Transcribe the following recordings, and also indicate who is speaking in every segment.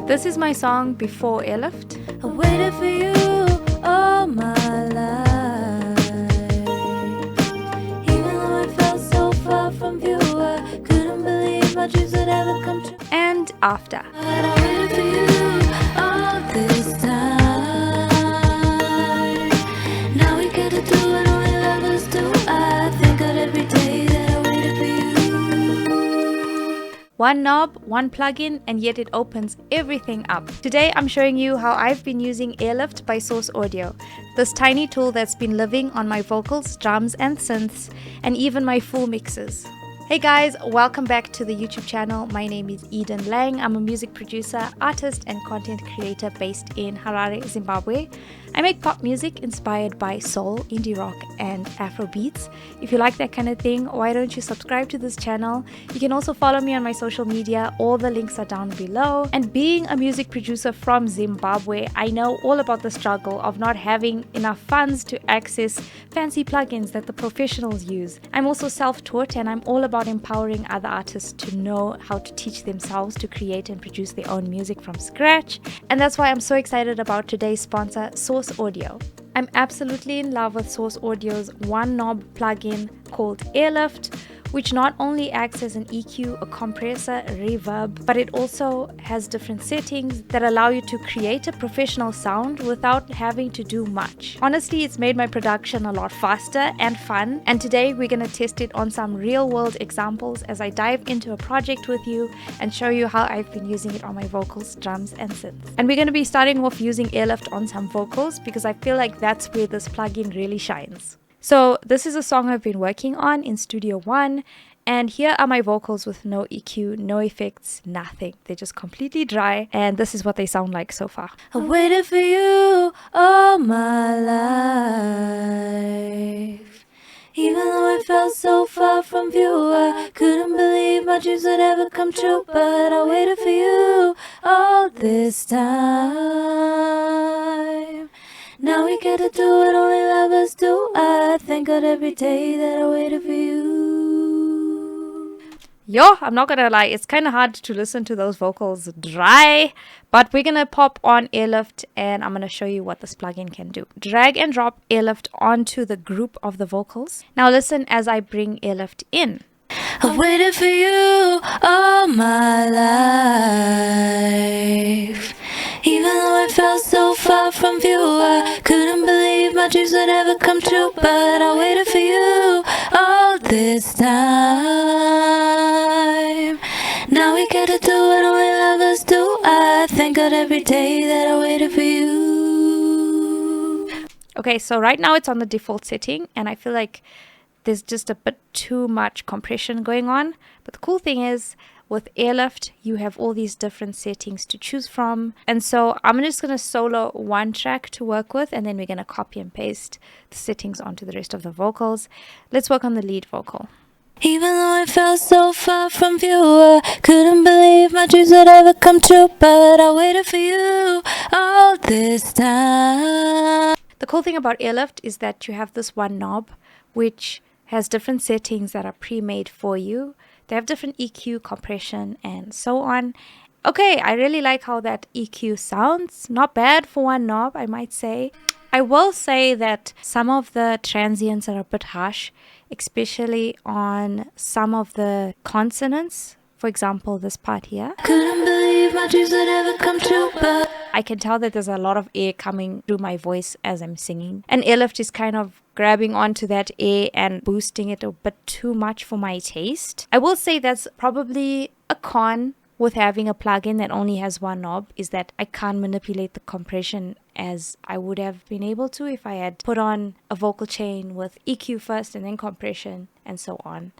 Speaker 1: This is my song before Airlift.
Speaker 2: I waited for you all my life. Even though I felt so far from you, I couldn't believe my dreams would ever come true.
Speaker 1: And after.
Speaker 2: But I waited for you all this time. Now we get to do what only lovers do. I thank God every day that I waited for you.
Speaker 1: One knob, one plugin, and yet it opens everything up. Today I'm showing you how I've been using Airlift by Source Audio, this tiny tool that's been living on my vocals, drums and synths, and even my full mixes. Hey guys, welcome back to the YouTube channel. My name is Edenlangy. I'm a music producer, artist and content creator based in Harare, Zimbabwe. I make pop music inspired by soul, indie rock and Afro beats. If you like that kind of thing, why don't you subscribe to this channel? You can also follow me on my social media. All the links are down below. And being a music producer from Zimbabwe, I know all about the struggle of not having enough funds to access fancy plugins that the professionals use. I'm also self-taught and I'm all about empowering other artists to know how to teach themselves to create and produce their own music from scratch. And that's why I'm so excited about today's sponsor, Source Audio. I'm absolutely in love with Source Audio's one knob plugin called Airlift, which not only acts as an EQ, a compressor, a reverb, but it also has different settings that allow you to create a professional sound without having to do much. Honestly, it's made my production a lot faster and fun, and today we're going to test it on some real-world examples as I dive into a project with you and show you how I've been using it on my vocals, drums, and synths. And we're going to be starting off using Airlift on some vocals because I feel like that's where this plugin really shines. So this is a song I've been working on in Studio One, and here are my vocals with no EQ, no effects, nothing. They're just completely dry, and this is what they sound like so far.
Speaker 2: I waited for you all my life. Even though I felt so far from you, I couldn't believe my dreams would ever come true. But I waited for you all this time. Now we get to do what only lovers do. I thank God every day that I waited for you.
Speaker 1: Yo, I'm not gonna lie, it's kind of hard to listen to those vocals dry, but we're gonna pop on Airlift and I'm gonna show you what this plugin can do. Drag and drop Airlift onto the group of the vocals. Now listen as I bring Airlift in.
Speaker 2: I waited for you all my life. Even though I felt so far from you, I couldn't believe my dreams would ever come true. But I waited for you all this time. Now we get to do what only lovers do. I thank God every day that I waited for you.
Speaker 1: Okay, so right now it's on the default setting and I feel like there's just a bit too much compression going on. But the cool thing is, with Airlift, you have all these different settings to choose from. And so I'm just going to solo one track to work with, and then we're going to copy and paste the settings onto the rest of the vocals. Let's work on the lead vocal.
Speaker 2: Even though I felt so far from you, I couldn't believe my dreams would ever come true. But I waited for you all this time.
Speaker 1: The cool thing about Airlift is that you have this one knob, which has different settings that are pre-made for you. They have different EQ, compression, and so on. Okay, I really like how that EQ sounds. Not bad for one knob, I might say. I will say that some of the transients are a bit harsh, especially on some of the consonants. For example, this part here.
Speaker 2: Couldn't believe my dreams would ever come true, but
Speaker 1: I can tell that there's a lot of air coming through my voice as I'm singing. And Airlift is kind of grabbing onto that air and boosting it a bit too much for my taste. I will say that's probably a con with having a plugin that only has one knob, is that I can't manipulate the compression as I would have been able to if I had put on a vocal chain with EQ first and then compression and so on.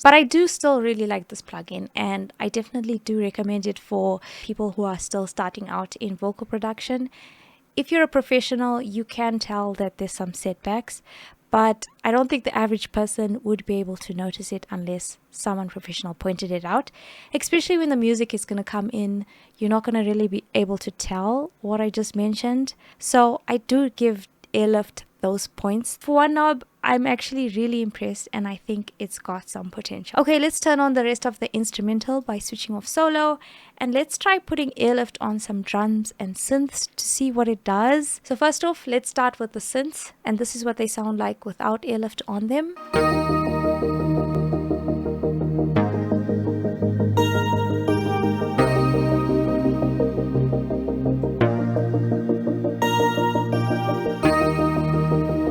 Speaker 1: But I do still really like this plugin, and I definitely do recommend it for people who are still starting out in vocal production. If you're a professional, you can tell that there's some setbacks, but I don't think the average person would be able to notice it unless someone professional pointed it out. Especially when the music is going to come in, you're not going to really be able to tell what I just mentioned. So I do give Airlift those points. For one knob, I'm actually really impressed and I think it's got some potential. Okay, let's turn on the rest of the instrumental by switching off solo, and let's try putting Airlift on some drums and synths to see what it does. So first off, let's start with the synths, and this is what they sound like without Airlift on them.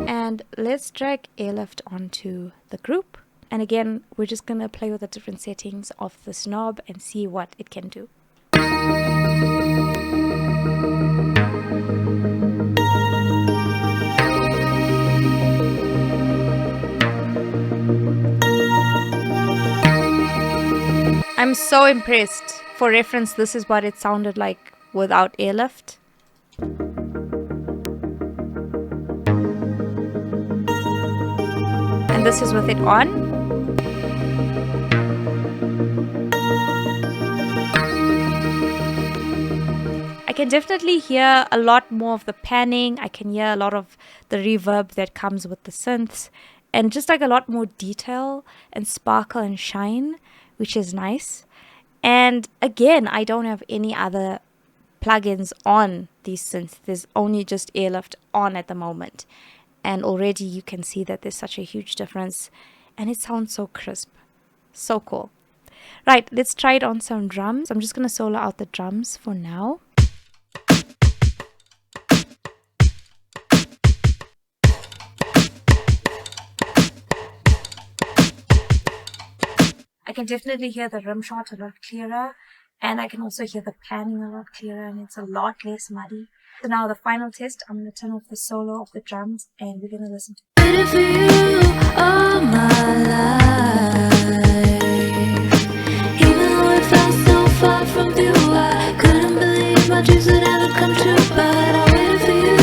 Speaker 1: And let's drag Airlift onto the group. And again, we're just going to play with the different settings of this knob and see what it can do. I'm so impressed. For reference, this is what it sounded like without Airlift. And this is with it on. I can definitely hear a lot more of the panning. I can hear a lot of the reverb that comes with the synths, and just like a lot more detail and sparkle and shine, which is nice. And again, I don't have any other plugins on these synths. There's only just Airlift on at the moment. And already you can see that there's such a huge difference. And it sounds so crisp. So cool. Right, let's try it on some drums. I'm just going to solo out the drums for now. I can definitely hear the rim shot a lot clearer, and I can also hear the panning a lot clearer, and it's a lot less muddy. So now the final test, I'm going to turn off the solo of the drums and we're going to listen to it.
Speaker 2: Waited for you all my life. Even though it felt so far from you, I couldn't believe my dreams would ever come true. But I waited for you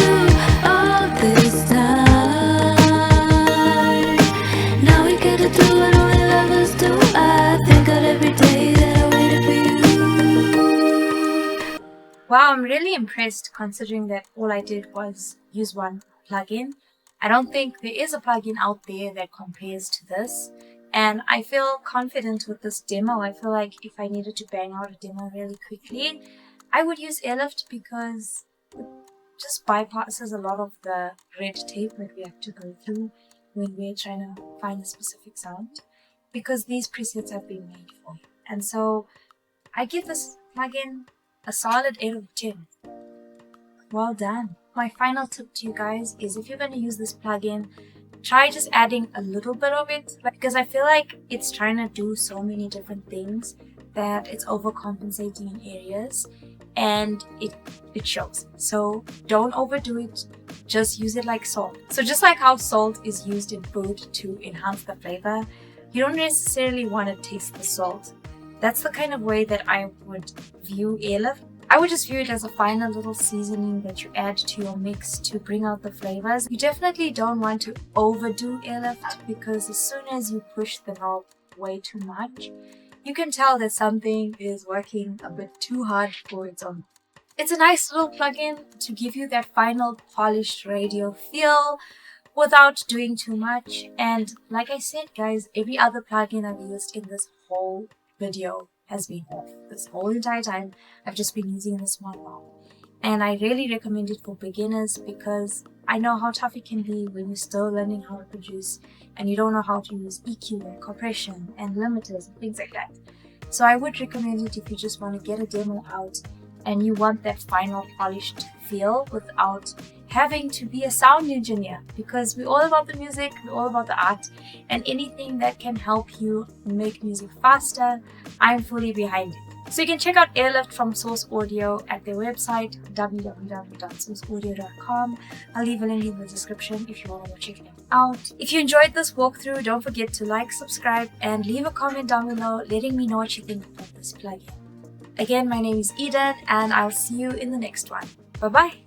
Speaker 2: all this time. Now we get to do what only lovers do. I thank God every day that I waited for you.
Speaker 1: Wow, I'm really impressed considering that all I did was use one plugin. I don't think there is a plugin out there that compares to this, and I feel confident with this demo. I feel like if I needed to bang out a demo really quickly, I would use Airlift because it just bypasses a lot of the red tape that we have to go through when we're trying to find a specific sound, because these presets have been made for you. And so I give this plugin a solid 8 out of 10. Well done. My final tip to you guys is, if you're going to use this plugin, try just adding a little bit of it, because I feel like it's trying to do so many different things that it's overcompensating in areas, and it shows. So don't overdo it, just use it like salt. So just like how salt is used in food to enhance the flavor, you don't necessarily want to taste the salt. That's the kind of way that I would view Airlift. I would just view it as a final little seasoning that you add to your mix to bring out the flavors. You definitely don't want to overdo Airlift, because as soon as you push the knob way too much, you can tell that something is working a bit too hard for its own. It's a nice little plugin to give you that final polished radio feel without doing too much. And like I said, guys, every other plugin I've used in this whole video has been off. This whole entire time I've just been using this one knob, and I really recommend it for beginners, because I know how tough it can be when you're still learning how to produce and you don't know how to use EQ and compression and limiters and things like that. So I would recommend it if you just want to get a demo out and you want that final polished feel without having to be a sound engineer, because we're all about the music, we're all about the art, and anything that can help you make music faster, I'm fully behind it. So you can check out Airlift from Source Audio at their website, www.sourceaudio.com. I'll leave a link in the description if you want to go check them out. If you enjoyed this walkthrough, don't forget to like, subscribe, and leave a comment down below letting me know what you think about this plugin. Again, my name is Eden, and I'll see you in the next one. Bye bye!